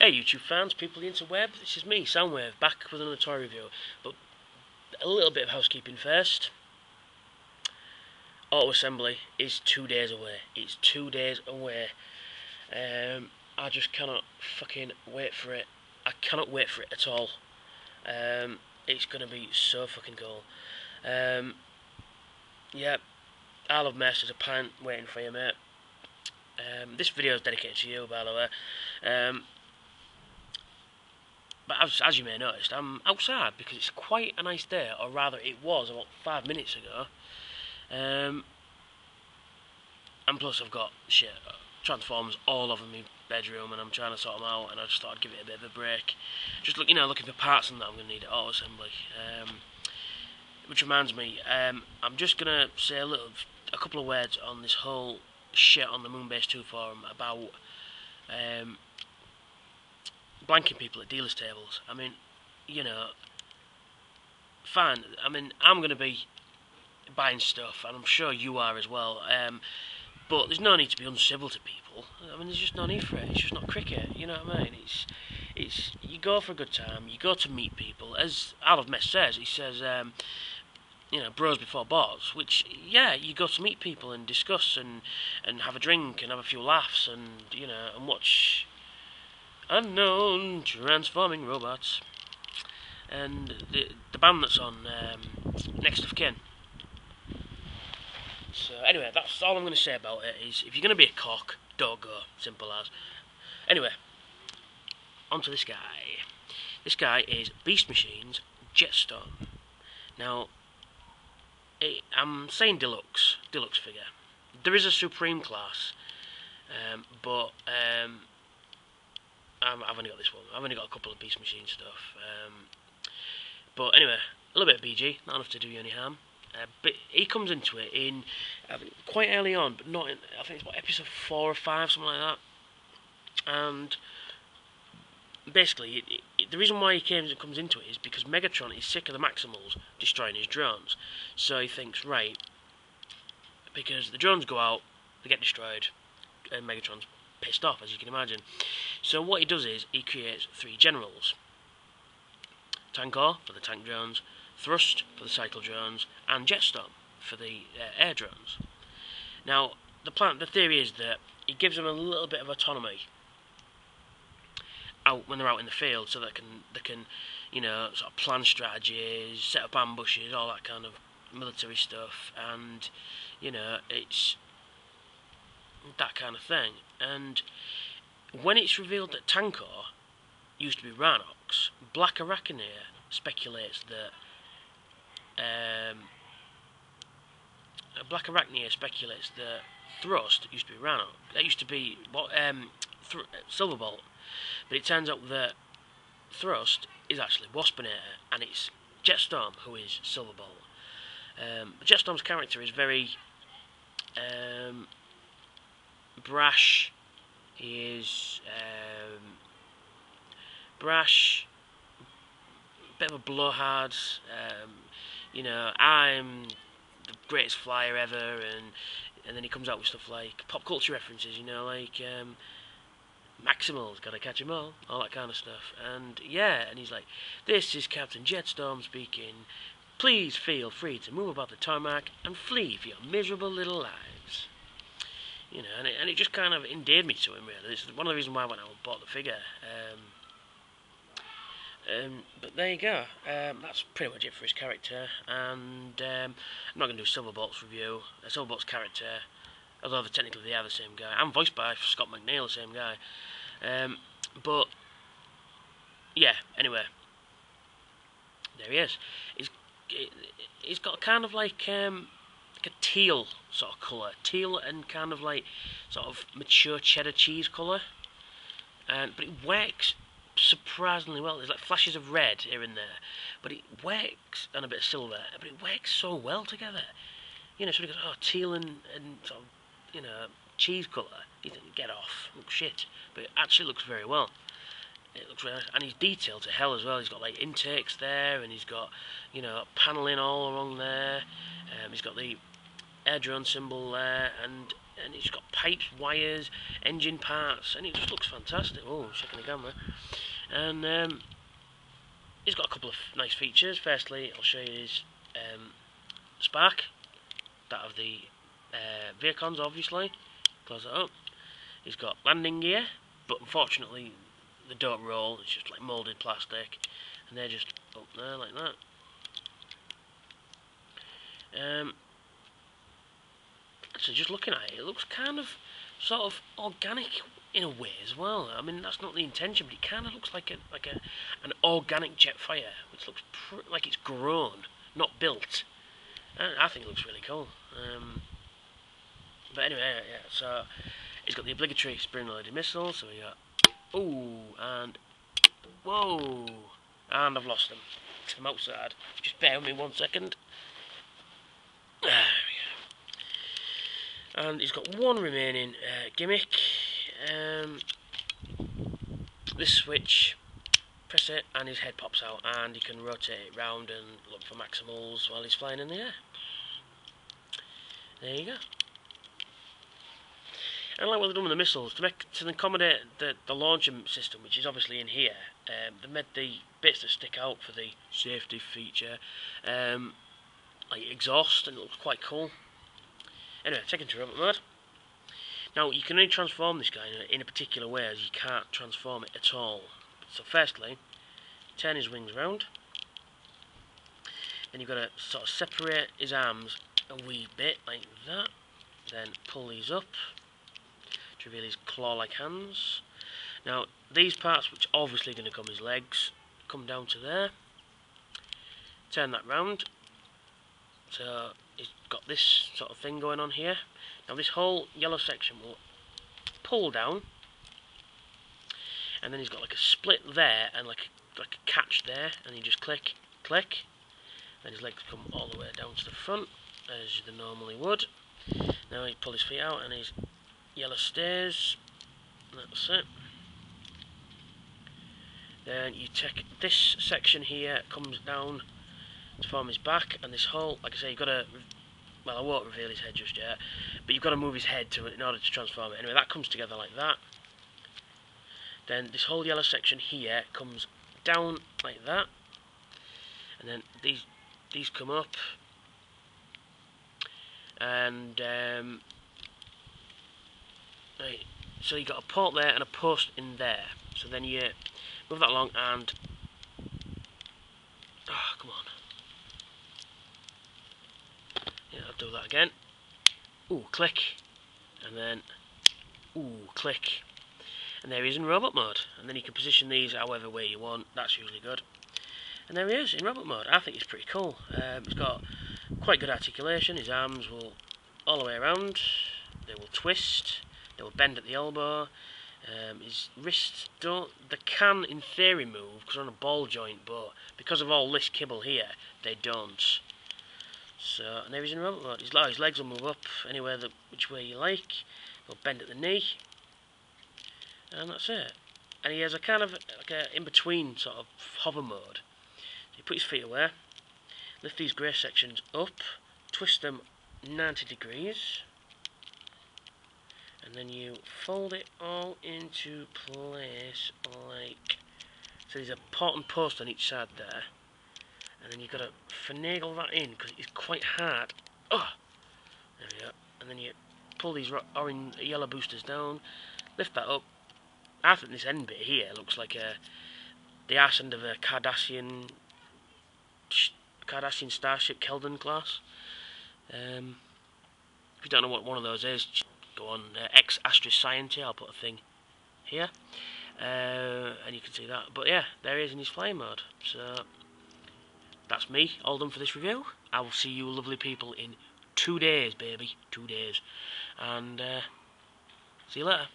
Hey YouTube fans, people of the interweb, this is me, Soundwave, back with another toy review. But a little bit of housekeeping first. Auto assembly is 2 days away. It's 2 days away. I just cannot fucking wait for it. I cannot wait for it at all. It's gonna be so fucking cool. Yeah, I love mess. There's a pint waiting for you, mate. This video is dedicated to you, by the way. But as you may have noticed, I'm outside because it's quite a nice day, or rather it was about 5 minutes ago. And plus I've got Transformers all over my bedroom and I'm trying to sort them out, and I just thought I'd give it a bit of a break. Just looking for parts and that I'm going to need at auto assembly. Which reminds me, I'm just going to say a couple of words on this whole shit on the Moonbase 2 forum about blanking people at dealers' tables. I mean, fine. I mean, I'm going to be buying stuff, and I'm sure you are as well. But there's no need to be uncivil to people. I mean, there's just no need for it. It's just not cricket. You know what I mean? It's you go for a good time. You go to meet people. As Olive Mess says, he says, bros before boss. Which, yeah, you go to meet people and discuss and have a drink and have a few laughs and and watch unknown transforming robots. And the band that's on Next of Kin. So anyway, that's all I'm going to say about it. Is if you're going to be a cock, don't go. Simple as. Anyway, on to this guy. This guy is Beast Machines Jetstorm. Now, I'm saying deluxe figure. There is a Supreme class, but I've only got this one. I've only got a couple of Beast Machine stuff. But anyway, a little bit of BG, not enough to do you any harm. But he comes into it in quite early on, but not in, I think it's about episode 4 or 5, something like that. And basically, the reason why he comes into it is because Megatron is sick of the Maximals destroying his drones. So he thinks, right, because the drones go out, they get destroyed, and Megatron's pissed off, as you can imagine. So what he does is he creates 3 generals: Tankor for the tank drones, Thrust for the cycle drones, and Jetstorm for the air drones. Now, the theory is that it gives them a little bit of autonomy out when they're out in the field, so they can sort of plan strategies, set up ambushes, all that kind of military stuff, and it's that kind of thing. And when it's revealed that Tankor used to be Ranox, Black Arachnia speculates that Thrust used to be Ranox. That used to be Silverbolt, but it turns out that Thrust is actually Waspinator, and it's Jetstorm who is Silverbolt. But Jetstorm's character is very brash. He is brash, bit of a blowhard. I'm the greatest flyer ever, and then he comes out with stuff like pop culture references, like Maximals, gotta catch 'em all that kind of stuff. And yeah, and he's like, "This is Captain Jetstorm speaking. Please feel free to move about the tarmac and flee for your miserable little lives." And it just kind of endeared me to him, really. This is one of the reasons why I went out and bought the figure. But there you go. That's pretty much it for his character. And I'm not going to do Silverbolt's review. Silverbolt's character, although technically they are the same guy. I'm voiced by Scott McNeil, the same guy. But yeah. Anyway, there he is. He's got kind of like a teal sort of colour, teal and kind of like sort of mature cheddar cheese colour. But it works surprisingly well. There's like flashes of red here and there, but it works, and a bit of silver, but it works so well together. So he goes, teal and sort of, cheese colour. You think, get off, looks shit, but it actually looks very well. It looks really nice, and he's detailed to hell as well. He's got like intakes there, and he's got, panelling all along there. He's got the air drone symbol there, and it's got pipes, wires, engine parts, and it just looks fantastic. Oh, checking the camera. And he's got a couple of nice features. Firstly, I'll show you his spark, that of the Veicons, obviously. Close it up. He's got landing gear, but unfortunately they don't roll. It's just like moulded plastic, and they're just up there like that. So just looking at it, it looks kind of sort of organic in a way as well. I mean, that's not the intention, but it kind of looks like an organic Jetfire, which looks like it's grown, not built. I think it looks really cool. But anyway, yeah. So it's got the obligatory spring-loaded missile. So we got and whoa, and I've lost them to them outside. Just bear with me 1 second. There we go. And he's got one remaining gimmick. This switch, press it and his head pops out, and he can rotate it round and look for maximals while he's flying in the air. There you go. And like what they've done with the missiles, to accommodate the launching system, which is obviously in here, they made the bits that stick out for the safety feature like exhaust, and it looks quite cool. Anyway, taken to robot mode. Now, you can only transform this guy in a particular way, as you can't transform it at all. So firstly, turn his wings round. Then you've got to sort of separate his arms a wee bit, like that. Then pull these up to reveal his claw-like hands. Now, these parts, which are obviously going to come as legs, come down to there. Turn that round. So he's got this sort of thing going on here. Now this whole yellow section will pull down, and then he's got like a split there and like a catch there, and you just click, then his legs come all the way down to the front as they normally would. Now he pull his feet out and his yellow stays. That's it. Then you take this section here, comes down to form his back, and this whole, like I say, you've got to, well, I won't reveal his head just yet, but you've got to move his head in order to transform it. Anyway, that comes together like that. Then this whole yellow section here comes down like that, and then these come up, and right, so you've got a port there and a post in there. So then you move that along and come on. Yeah, I'll do that again. Ooh, click. And then, ooh, click. And there he is in robot mode. And then you can position these however way you want. That's usually good. And there he is in robot mode. I think it's pretty cool. It's got quite good articulation. His arms will all the way around. They will twist. They will bend at the elbow. His wrists don't. They can, in theory, move because they're on a ball joint, but because of all this kibble here, they don't. So, and there he's in robot mode. His legs will move up anywhere which way you like. They'll bend at the knee, and that's it. And he has a kind of like a in-between sort of hover mode. So you put his feet away, lift these grey sections up, twist them 90 degrees, and then you fold it all into place like so. There's a port and post on each side there, and then you've got to finagle that in because it's quite hard. Oh, there we go. And then you pull these orange, yellow boosters down, lift that up. I think this end bit here looks like the arse end of a Cardassian starship Keldon class. If you don't know what one of those is, go on X Astris Scientia. I'll put a thing here, and you can see that. But yeah, there he is in his flying mode. So that's me, all done for this review. I will see you lovely people in 2 days, baby. 2 days. And see you later.